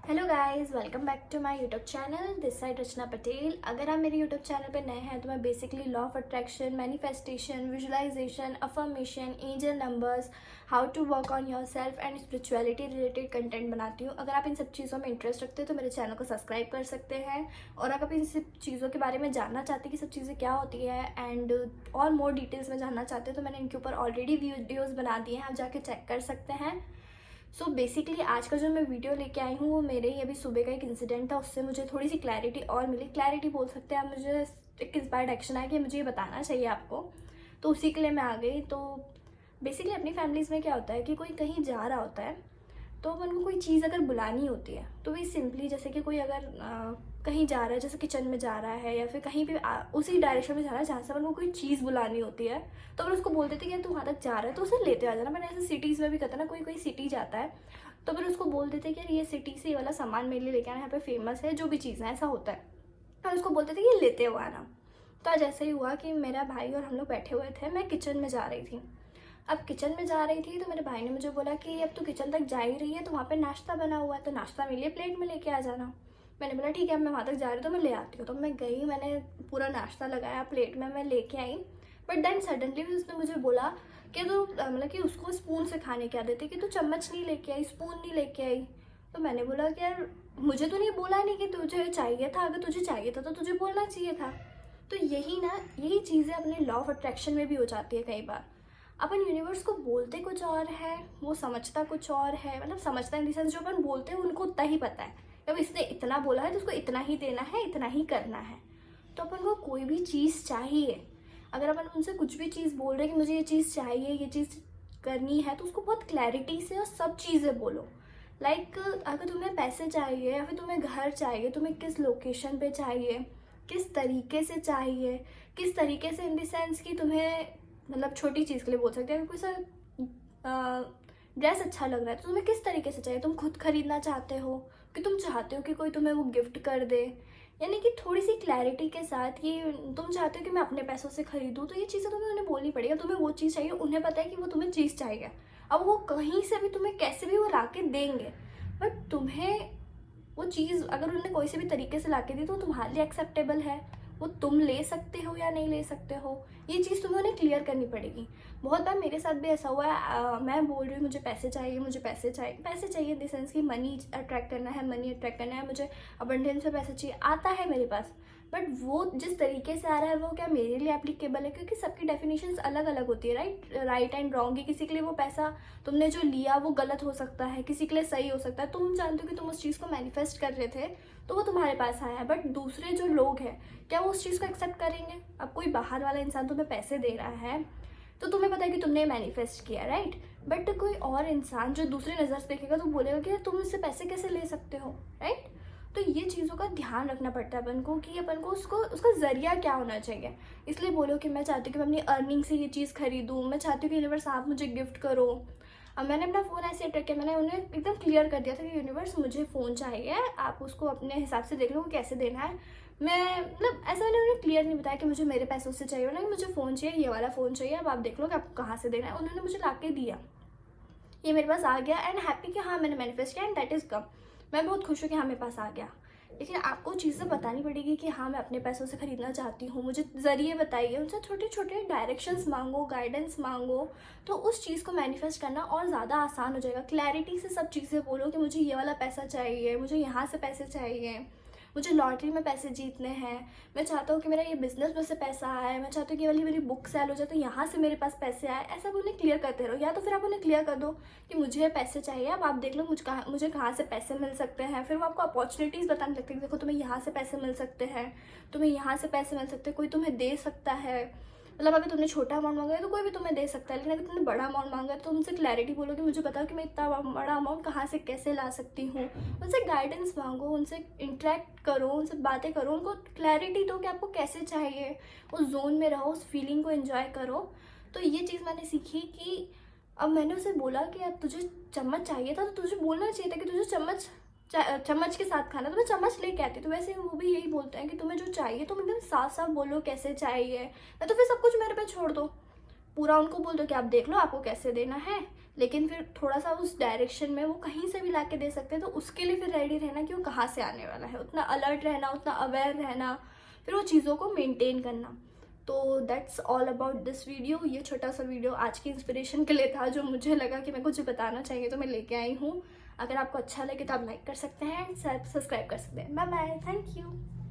Hello guys, welcome back to my YouTube channel. This side Rachna Patel. अगर आप मेरे YouTube channel पर नए हैं तो मैं basically law of attraction, manifestation, visualisation, affirmation, angel numbers, how to work on your self and spirituality related content बनाती हूँ। अगर आप इन सब चीज़ों में इंटरेस्ट रखते हो तो मेरे चैनल को सब्सक्राइब कर सकते हैं। और अगर आप इन सब चीज़ों के बारे में जानना चाहते हैं कि सब चीज़ें क्या होती है एंड और मोर डिटेल्स में जानना चाहते हो तो मैंने इनके ऊपर ऑलरेडी वीडियोज़ बना दिए हैं, आप जाके चेक कर सकते हैं। सो बेसिकली आज का जो मैं वीडियो लेके आई हूँ वो मेरे ही अभी सुबह का एक इंसिडेंट था, उससे मुझे थोड़ी सी क्लैरिटी और मिली। क्लैरिटी बोल सकते हैं आप, मुझे एक इंस्पायर्ड एक्शन आया कि मुझे ये बताना चाहिए आपको, तो उसी के लिए मैं आ गई। तो बेसिकली अपनी फैमिलीज़ में क्या होता है कि कोई कहीं जा रहा होता है तो अपन को कोई चीज़ अगर बुलानी होती है तो वही सिंपली जैसे कि कोई अगर कहीं जा रहा है, जैसे किचन में जा रहा है या फिर कहीं भी उसी डायरेक्शन में जा रहा है जहाँ से अपन को कोई चीज़ बुलानी होती है, तो अपन उसको बोलते थे कि यार तू वहाँ तक जा रहा है तो उसे लेते आ जाना। मैंने ऐसे सिटीज़ में भी कहता ना, कोई कोई सिटी जाता है तो फिर उसको बोल देते कि यार ये सिटी से ये वाला सामान मेरे लिए लेके आना, यहाँ पे फेमस है जो भी चीज़ है, ऐसा होता है। और उसको बोलते थे कि ये लेते हुआ आना। तो आज ऐसा ही हुआ कि मेरा भाई और हम लोग बैठे हुए थे, मैं किचन में जा रही थी। अब किचन में जा रही थी तो मेरे भाई ने मुझे बोला कि अब तू किचन तक जा ही रही है तो वहाँ पे नाश्ता बना हुआ है तो नाश्ता मेरे लिए प्लेट में लेके आ जाना। मैंने बोला ठीक है, अब मैं वहाँ तक जा रही हूँ तो मैं ले आती हूँ। तो मैं गई, मैंने पूरा नाश्ता लगाया प्लेट में, मैं लेके आई। बट देन सडनली उसने मुझे बोला कि तू मतलब कि उसको स्पून से खाने की आदत है कि तू चम्मच नहीं लेके आई, स्पून नहीं लेके आई। तो मैंने बोला कि यार मुझे तो नहीं बोला नहीं कि तुझे चाहिए था, अगर तुझे चाहिए था तो तुझे बोलना चाहिए था। तो यही चीज़ें अपने लॉ ऑफ अट्रैक्शन में भी हो जाती है कई बार। अपन यूनिवर्स को बोलते कुछ और है, वो समझता कुछ और है। मतलब समझता इन द सेंस जो अपन बोलते हैं उनको उतना ही पता है, अब इसने इतना बोला है तो उसको इतना ही देना है, इतना ही करना है। तो अपन को कोई भी चीज़ चाहिए, अगर अपन उनसे कुछ भी चीज़ बोल रहे हैं कि मुझे ये चीज़ चाहिए, ये चीज़ करनी है, तो उसको बहुत क्लैरिटी से और सब चीज़ें बोलो। लाइक अगर तुम्हें पैसे चाहिए या फिर तुम्हें घर चाहिए, तुम्हें किस लोकेशन पे चाहिए, किस तरीके से चाहिए, किस तरीके से इन द सेंस कि तुम्हें मतलब छोटी चीज़ के लिए बोल सकते हैं, कोई सा ड्रेस अच्छा लग रहा है तो तुम्हें किस तरीके से चाहिए, तुम खुद खरीदना चाहते हो कि तुम चाहते हो कि कोई तुम्हें वो गिफ्ट कर दे। यानी कि थोड़ी सी क्लैरिटी के साथ ये तुम चाहते हो कि मैं अपने पैसों से खरीदूँ, तो ये चीज़ें तुम्हें उन्हें बोलनी पड़ेगी। तुम्हें वो चीज़ चाहिए, उन्हें पता है कि वो तुम्हें चीज़ चाहिए, अब वो कहीं से भी तुम्हें कैसे भी वो ला के देंगे। बट तुम्हें वो चीज़ अगर उन्होंने कोई से भी तरीके से ला के दी तो तुम्हारे लिए एक्सेप्टेबल है, वो तुम ले सकते हो या नहीं ले सकते हो, ये चीज़ तुम्हें उन्हें क्लियर करनी पड़ेगी। बहुत बार मेरे साथ भी ऐसा हुआ है, मैं बोल रही हूँ मुझे पैसे चाहिए, मुझे पैसे चाहिए, पैसे चाहिए इन द सेंस कि मनी अट्रैक्ट करना है, मनी अट्रैक्ट करना है, मुझे अबंडेंस में पैसा चाहिए, आता है मेरे पास। बट वो जिस तरीके से आ रहा है वो क्या मेरे लिए एप्लीकेबल है, क्योंकि सबकी डेफिनेशंस अलग अलग होती है, राइट एंड रॉन्ग की। किसी के लिए वो पैसा तुमने जो लिया वो गलत हो सकता है, किसी के लिए सही हो सकता है। तुम जानते हो कि तुम उस चीज़ को मैनिफेस्ट कर रहे थे तो वो तुम्हारे पास आया है, बट दूसरे जो लोग हैं क्या वो उस चीज़ को एक्सेप्ट करेंगे? अब कोई बाहर वाला इंसान तुम्हें पैसे दे रहा है तो तुम्हें पता है कि तुमने मैनिफेस्ट किया, राइट? बट कोई और इंसान जो दूसरी नज़र से देखेगा तो बोलेगा कि तुम इससे पैसे कैसे ले सकते हो, राइट? तो ये चीज़ों का ध्यान रखना पड़ता है अपन को कि अपन को उसको उसका ज़रिया क्या होना चाहिए। इसलिए बोलो कि मैं चाहती हूँ कि मैं अपनी अर्निंग से ये चीज़ खरीदूँ, मैं चाहती हूँ कि यूनिवर्स आप मुझे गिफ्ट करो। अब मैंने अपना फ़ोन ऐसे अटैक किया, मैंने उन्हें एकदम क्लियर कर दिया था कि यूनिवर्स मुझे फ़ोन चाहिए, आप उसको अपने हिसाब से देख लो कैसे देना है। मैं मतलब ऐसा मैंने उन्हें क्लियर नहीं बताया कि मुझे मेरे पैसों से चाहिए ना, कि मुझे फ़ोन चाहिए, ये वाला फ़ोन चाहिए, अब आप देख लो कि आपको कहाँ से देना है। उन्होंने मुझे ला के दिया, ये मेरे पास आ गया एंड हैप्पी कि हाँ मैंने मैनिफेस्ट किया एंड दैट इज़ कम। मैं बहुत खुश हूँ कि हाँ मेरे पास आ गया। लेकिन आपको चीज़ें बतानी पड़ेगी कि हाँ मैं अपने पैसों से ख़रीदना चाहती हूँ, मुझे ज़रिए बताइए, उनसे छोटे छोटे डायरेक्शंस मांगो, गाइडेंस मांगो, तो उस चीज़ को मैनिफेस्ट करना और ज़्यादा आसान हो जाएगा। क्लैरिटी से सब चीज़ें बोलो कि मुझे ये वाला पैसा चाहिए, मुझे यहाँ से पैसे चाहिए, मुझे लॉटरी में पैसे जीतने हैं, मैं चाहता हूँ कि मेरा ये बिजनेस में से पैसा आए, मैं चाहता हूँ कि ये वाली मेरी बुक सेल हो जाए तो यहाँ से मेरे पास पैसे आए। ऐसा भी उन्हें क्लियर करते रहो, या तो फिर आप उन्हें क्लियर कर दो कि मुझे पैसे चाहिए, अब आप देख लो मुझे कहाँ से पैसे मिल सकते हैं। फिर वो आपको अपॉर्चुनिटीज़ बताने लगते हैं, देखो तुम्हें यहाँ से पैसे मिल सकते हैं, तुम्हें यहाँ से पैसे मिल सकते हैं, कोई तुम्हें दे सकता है। मतलब अगर तुमने छोटा अमाउंट मांगा है तो कोई भी तुम्हें दे सकता है, लेकिन अगर तुमने बड़ा अमाउंट मांगा है तो उनसे क्लैरिटी बोलो कि मुझे बताओ कि मैं इतना बड़ा अमाउंट कहाँ से कैसे ला सकती हूँ। उनसे गाइडेंस मांगो, उनसे इंटरेक्ट करो, उनसे बातें करो, उनको क्लैरिटी दो कि आपको कैसे चाहिए, उस जोन में रहो, उस फीलिंग को एंजॉय करो। तो ये चीज़ मैंने सीखी कि अब मैंने उसे बोला कि अब तुझे चम्मच चाहिए था तो तुझे बोलना चाहिए था कि तुझे चम्मच के साथ खाना, तो मैं चम्मच लेके आती। तो वैसे वो भी यही बोलते हैं कि तुम्हें जो चाहिए तुम एकदम साफ साफ बोलो कैसे चाहिए, या तो फिर सब कुछ मेरे पे छोड़ दो। पूरा उनको बोल दो कि आप देख लो आपको कैसे देना है, लेकिन फिर थोड़ा सा उस डायरेक्शन में वो कहीं से भी ला के दे सकते हैं, तो उसके लिए फिर रेडी रहना कि वो कहाँ से आने वाला है, उतना अलर्ट रहना, उतना अवेयर रहना, फिर वो चीज़ों को मेंटेन करना। तो that's all about this video. ये छोटा सा वीडियो आज की इंस्पिरेशन के लिए था, जो मुझे लगा कि मैं कुछ बताना चाहिए तो मैं लेके आई हूँ। अगर आपको अच्छा लगे तो आप लाइक कर सकते हैं, सब्सक्राइब कर सकते हैं। Bye bye, thank you.